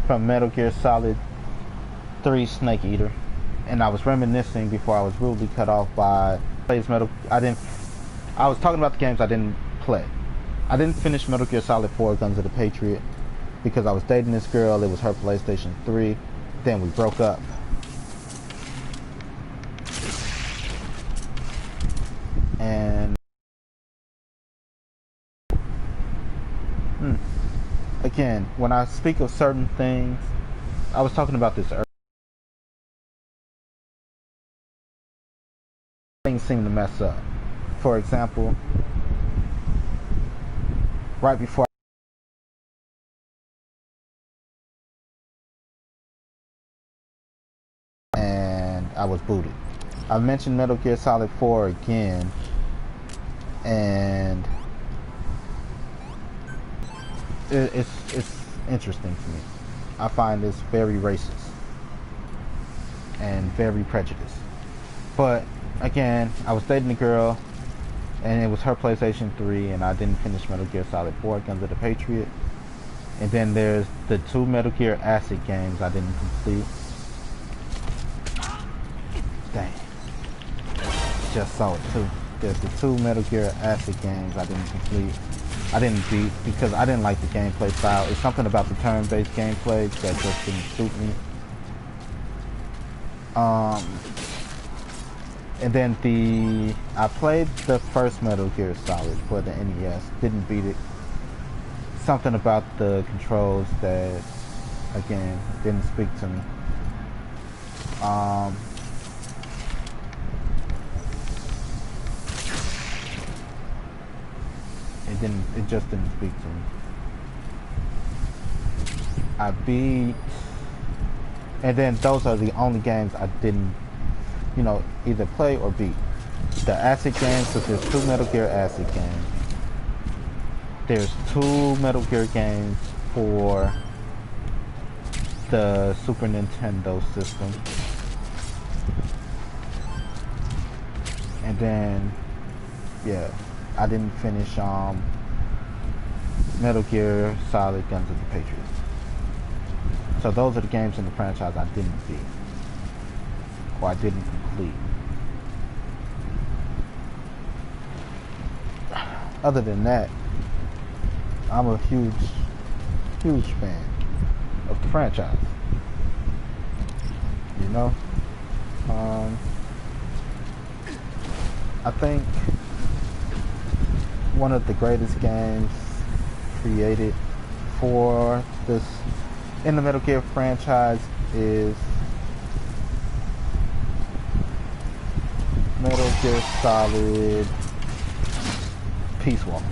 from Metal Gear Solid 3 Snake Eater, and I was reminiscing before I was rudely cut off by plays Metal. I was talking about the games I didn't play. I didn't finish Metal Gear Solid 4 Guns of the Patriot because I was dating this girl. It was her PlayStation 3. Then we broke up. And again, when I speak of certain things, I was talking about this earlier. Things seem to mess up. For example, right before and I was booted. I mentioned Metal Gear Solid 4 again, and it's interesting to me. I find this very racist and very prejudiced. But again, I was dating a girl, and it was her PlayStation 3, and I didn't finish Metal Gear Solid 4 Guns of the Patriot. And then there's the 2 Metal Gear Acid games I didn't complete. Dang. Just saw it too. There's the 2 Metal Gear Acid games I didn't complete. I didn't beat because I didn't like the gameplay style. It's something about the turn-based gameplay that just didn't suit me. And then I played the first Metal Gear Solid for the NES. Didn't beat it. Something about the controls that, again, didn't speak to me. It just didn't speak to me. I beat, and then those are the only games I didn't, either play or beat. The Acid games, because there's 2 Metal Gear Acid games. There's 2 Metal Gear games for the Super Nintendo system. And then, yeah, I didn't finish Metal Gear Solid Guns of the Patriot. So those are the games in the franchise I didn't beat, or I didn't complete. Other than that, I'm a huge fan of the franchise. I think one of the greatest games created for this in the Metal Gear franchise is Metal Gear Solid Peace Walker.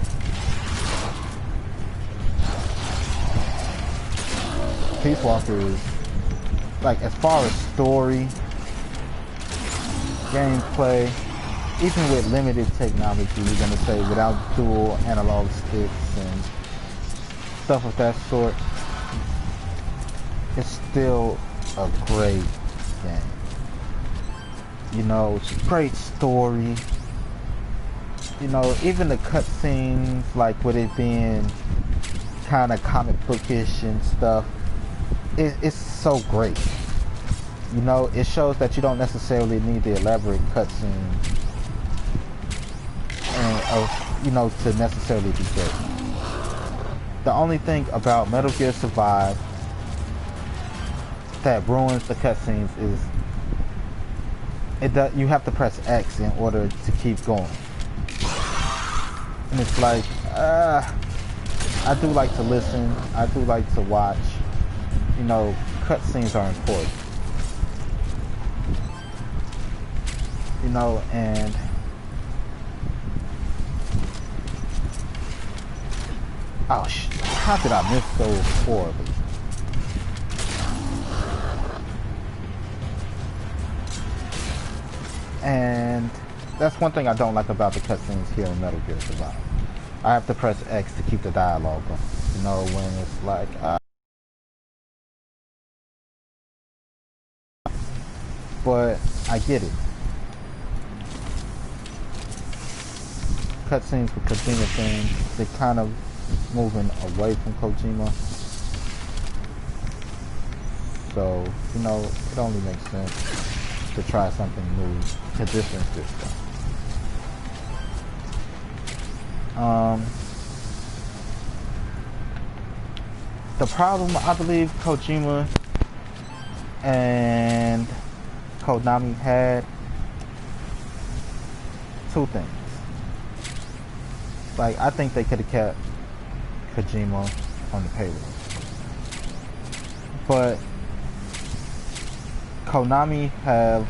Peace Walker is, like, as far as story, gameplay, even with limited technology, you're gonna say, without dual analog sticks and stuff of that sort, it's still a great game. It's a great story. Even the cutscenes, like with it being kind of comic bookish and stuff, it's so great. It shows that you don't necessarily need the elaborate cutscenes to necessarily be great. The only thing about Metal Gear Survive that ruins the cutscenes is you have to press X in order to keep going. And it's like, I do like to listen, I do like to watch. Cutscenes are important. And oh shit, how did I miss those horribly? And that's one thing I don't like about the cutscenes here in Metal Gear Survive. I have to press X to keep the dialogue going. When it's like, but I get it. Cutscenes with Kojima things, they're kind of moving away from Kojima. So, you know, it only makes sense to try something new to distance yourself. The problem, I believe, Kojima and Konami had two things. Like, I think they could have kept Kojima on the payroll, but Konami have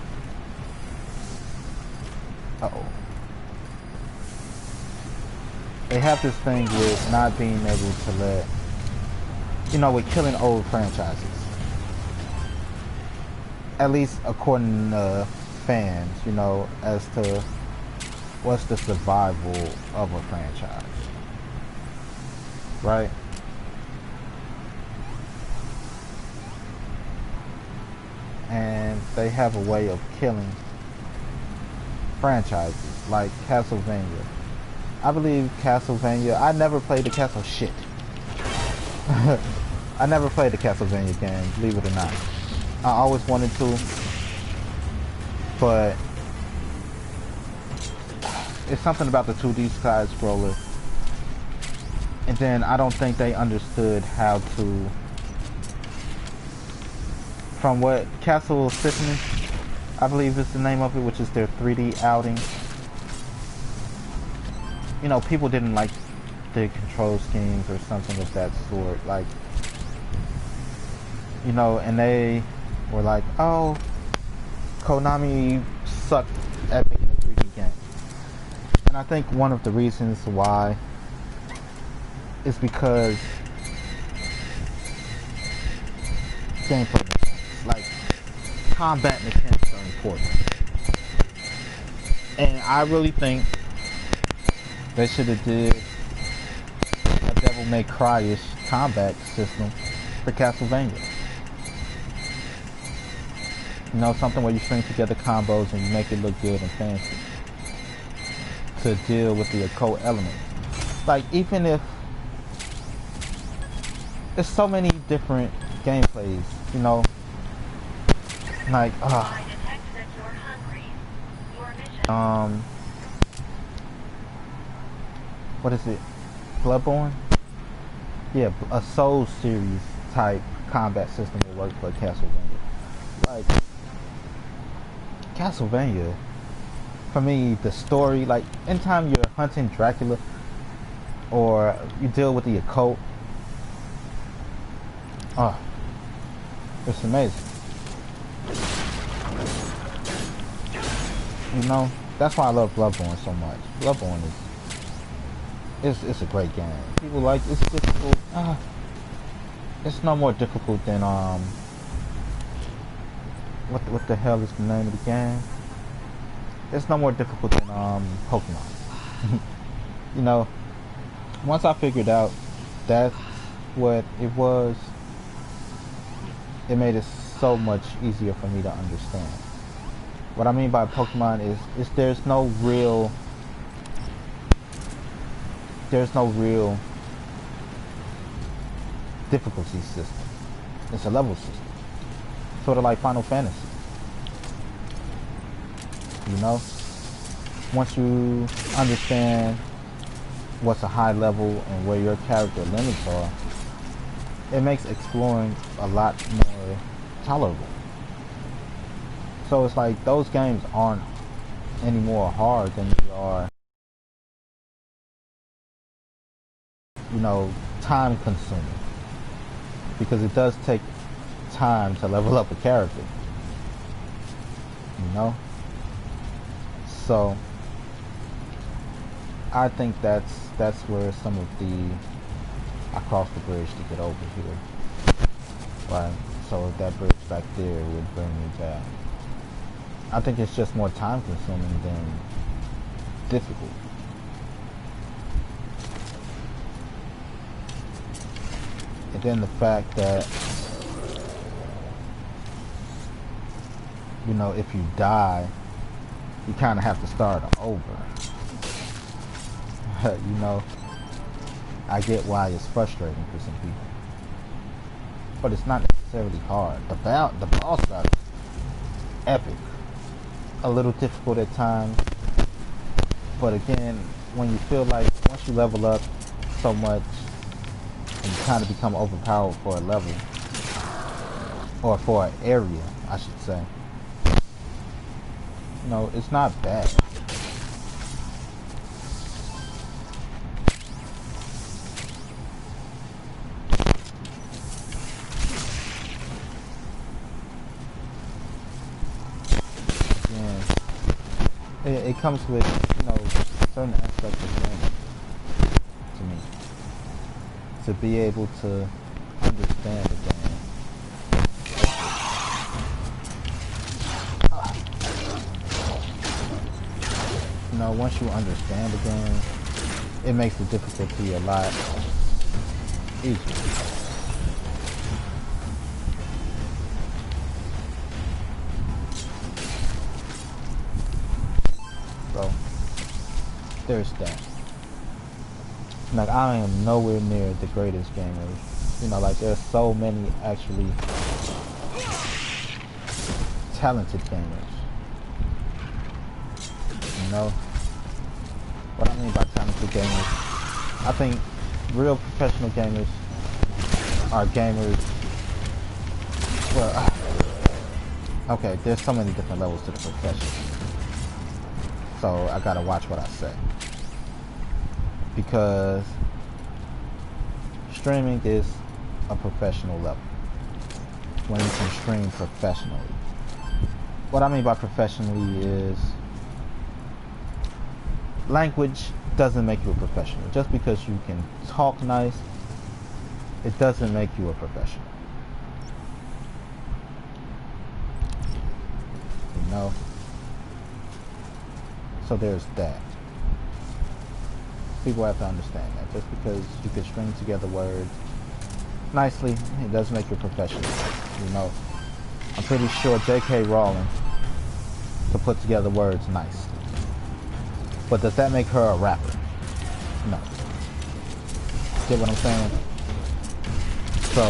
they have this thing with not being able to let, you know, with killing old franchises, at least according to fans, you know, as to what's the survival of a franchise, right? And they have a way of killing franchises like Castlevania. I believe Castlevania, I never played the Castle shit. I never played the Castlevania game, believe it or not. I always wanted to, but it's something about the 2D side scroller. And then I don't think they understood how to, from what Castle Symphony, I believe is the name of it, which is their 3D outing. You know, people didn't like the control schemes or something of that sort. Like, you know, and they were like, oh, Konami sucked at making a 3D game. And I think one of the reasons why is because gameplay mechanics, like combat mechanics, are important. And I really think they should have did a Devil May Cry-ish combat system for Castlevania. You know, something where you string together combos and you make it look good and fancy to deal with the occult element. Like, even if there's so many different gameplays, you know, like what is it? Bloodborne? Yeah, a Souls series type combat system will work for Castlevania. Like, Castlevania, for me, the story, like, anytime you're hunting Dracula or you deal with the occult, it's amazing. You know, that's why I love Bloodborne so much. Bloodborne is it's a great game. People like it's difficult. It's no more difficult than what the hell is the name of the game? It's no more difficult than Pokemon. You know, once I figured out that's what it was, it made it so much easier for me to understand. What I mean by Pokemon is there's no real difficulty system. It's a level system. Sort of like Final Fantasy. You know? Once you understand what's a high level and where your character limits are, it makes exploring a lot more tolerable. So it's like those games aren't any more hard than they are, you know, time consuming. Because it does take time to level up a character. You know? So I think that's where some of the I crossed the bridge to get over here. Right? So that bridge back there would bring me back. I think it's just more time consuming than difficult. And then the fact that, you know, if you die, you kind of have to start over. You know, I get why it's frustrating for some people. but it's not necessarily hard. The boss battle, epic. A little difficult at times, but again, when you feel like once you level up so much and you kind of become overpowered for a level, or for an area, I should say, you know, it's not bad. It comes with, you know, certain aspects of gaming to me. To be able to understand the game. You know, once you understand the game, it makes the difficulty a lot easier. So, there's that. Like, I am nowhere near the greatest gamers. You know, like, there's so many actually talented gamers. You know? What I mean by talented gamers, I think real professional gamers are gamers, well, okay, there's so many different levels to the profession. So I gotta watch what I say, because streaming is a professional level when you can stream professionally. What I mean by professionally is language doesn't make you a professional. Just because you can talk nice, it doesn't make you a professional. You know? So there's that. People have to understand that. Just because you can string together words nicely, it doesn't make you a professional. You know, I'm pretty sure J.K. Rowling can put together words nicely. But does that make her a rapper? No. Get what I'm saying? So,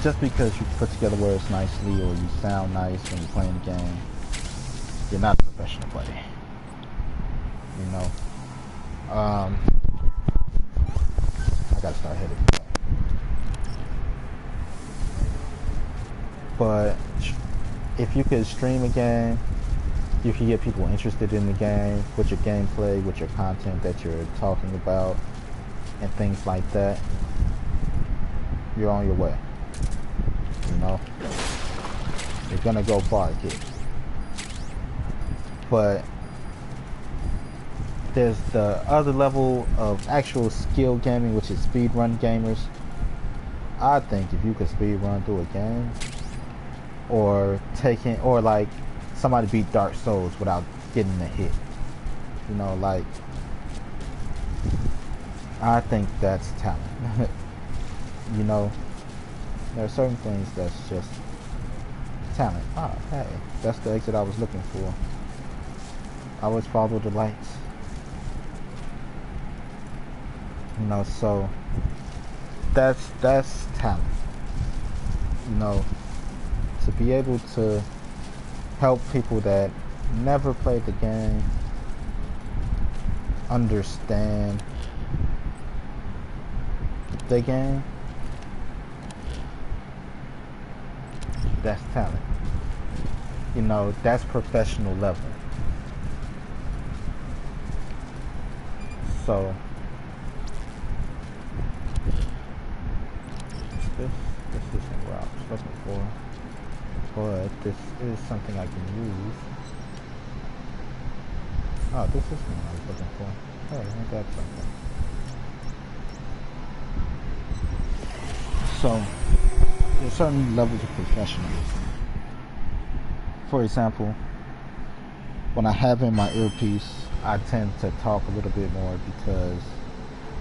just because you put together words nicely or you sound nice when you're playing the game, you're not a professional player. You know? I gotta start hitting. But if you could stream a game, you can get people interested in the game with your gameplay, with your content that you're talking about, and things like that, you're on your way. You know? You're gonna go far here. But there's the other level of actual skill gaming, which is speedrun gamers. I think if you could speedrun through a game, or like somebody beat Dark Souls without getting a hit, you know, like, I think that's talent. You know, there are certain things that's just talent. Oh, hey, that's the exit I was looking for. I always follow the lights. You know, so that's talent. You know, to be able to help people that never played the game understand the game, that's talent. You know, that's professional level. So this isn't what I was looking for, but this is something I can use. Oh, this is what I was looking for. Hey, I got something. So there's certain levels of professionalism. For example, when I have in my earpiece, I tend to talk a little bit more, because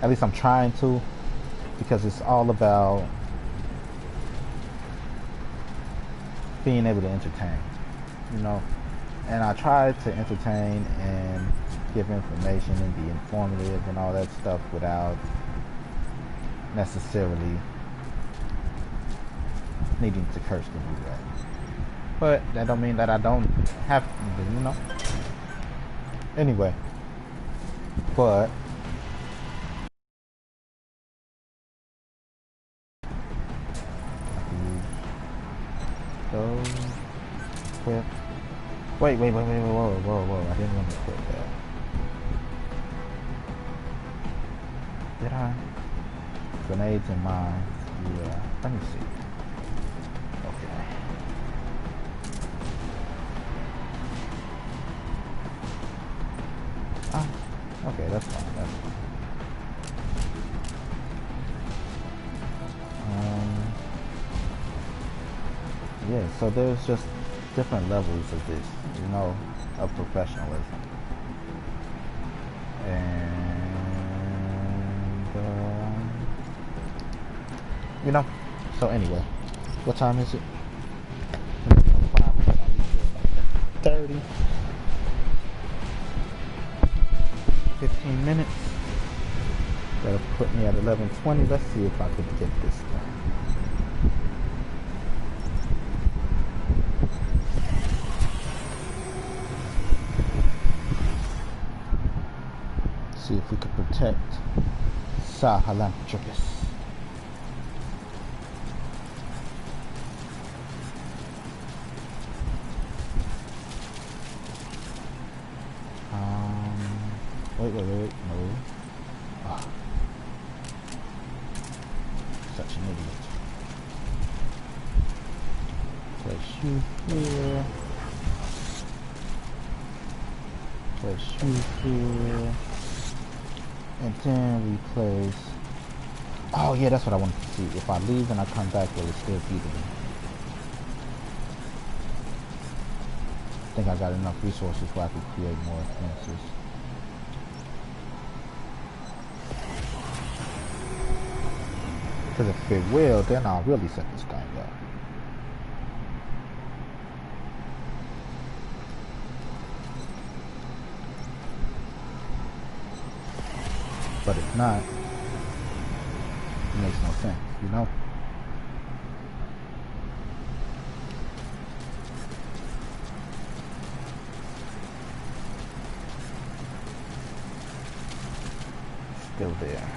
at least I'm trying to, because it's all about being able to entertain, you know. And I try to entertain and give information and be informative and all that stuff without, necessarily needing to curse to do that. But that don't mean that I don't have to, you know. Anyway, but those quit. Wait, whoa. I didn't want to quit that. Did I? Grenades in mine. Yeah. Let me see. Okay. Ah, okay, that's fine. That's fine. Yeah, so there's just different levels of this, you know, of professionalism. And, you know, so anyway, what time is it? 30. 15 minutes. That'll put me at 11:20. Let's see if I could get this done. See if we could protect Sahelanthropus. Wait, no. Oh. Such an idiot. Place you here. Place you here. And then we place... Oh yeah, that's what I wanted to see. If I leave and I come back, will it still be there? I think I got enough resources where I could create more fences. Because if it will, then I'll really set this thing up. But if not, it makes no sense, you know? Still there.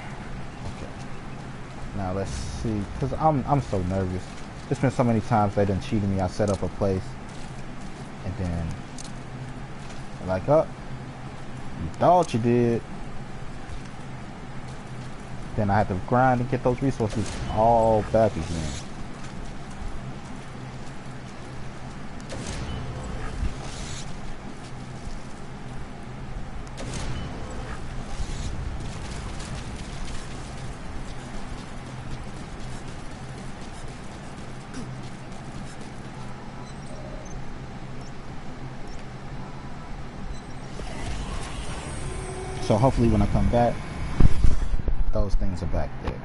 Now let's see, because I'm so nervous. There's been so many times they done cheated me. I set up a place and then they're like, oh, you thought you did. Then I had to grind and get those resources all back again. So hopefully when I come back, those things are back there.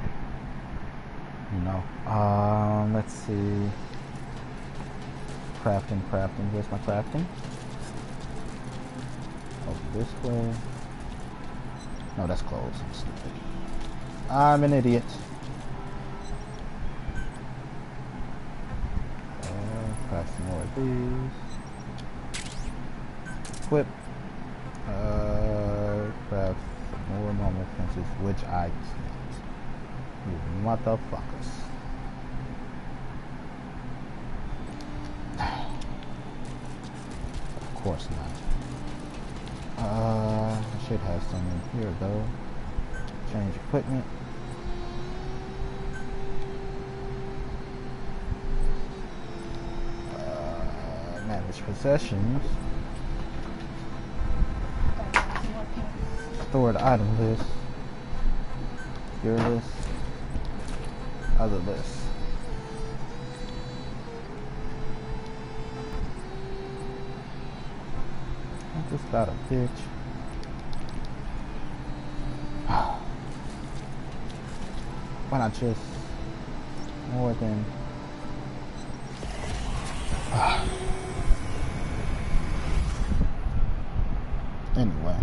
You know. Let's see. Crafting. Where's my crafting? Over this way. No, that's closed. I'm stupid. I'm an idiot. Craft some more of these. Equip. Craft more normal fences, which I can't. You motherfuckers. Of course not. I should have some in here though. Change equipment. Manage possessions. Stored item list. Your list. Other list. I just got a bitch. Why not just more than anyway.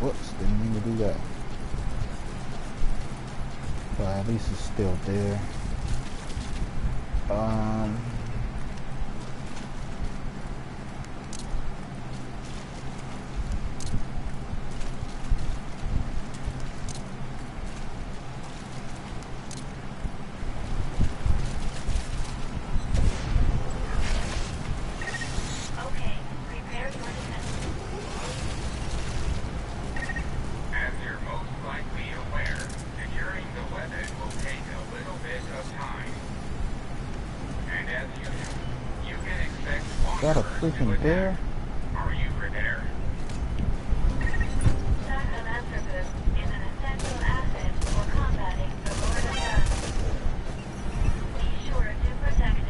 Whoops, didn't mean to do that. but at least it's still there. Is that a freaking bear? Are you prepared? Saccharomyces is an essential acid for combating the Lord of Dust. Be sure to protect it.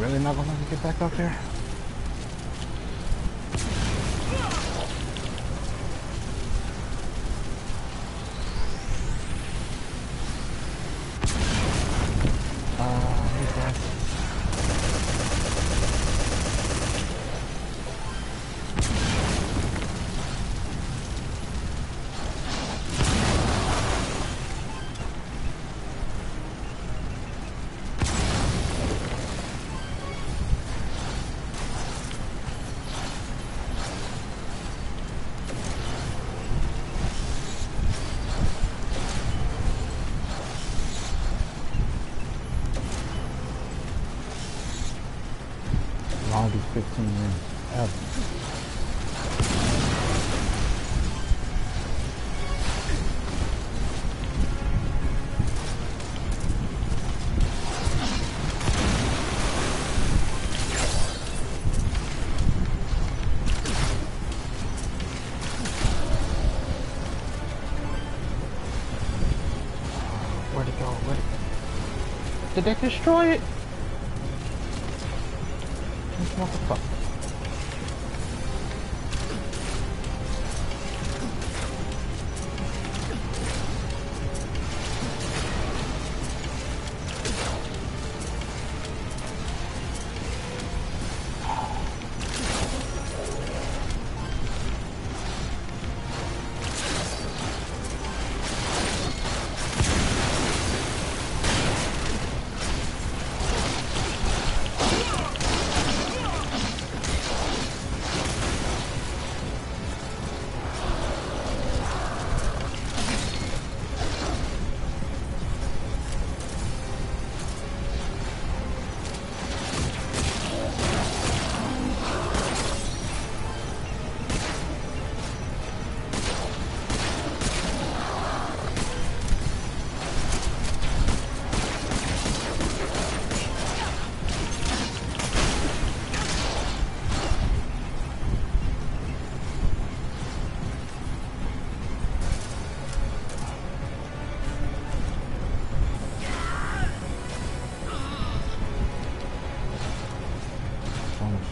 really not gonna let me get back up there? Hey guys. Longest 15 minutes ever. Where'd it go? Where'd it go? Did they destroy it? What the fuck?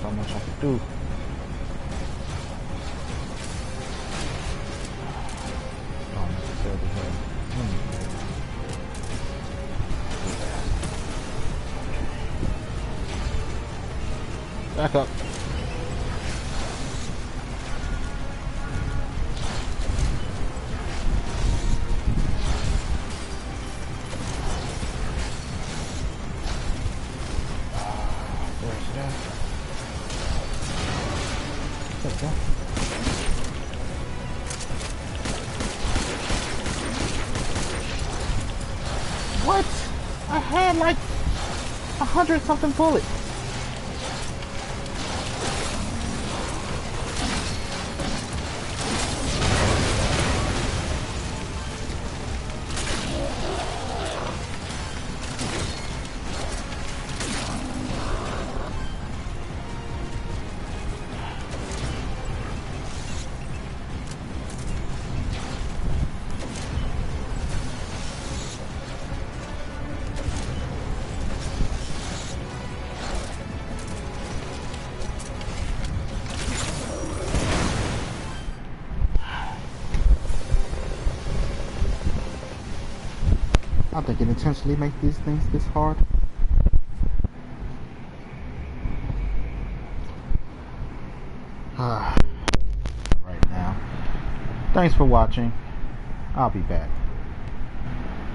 So much I can do. Not necessarily here. Back up. Where's that? What? I had like 100 something bullets. I think it intentionally makes these things this hard. Right now. Thanks for watching. I'll be back.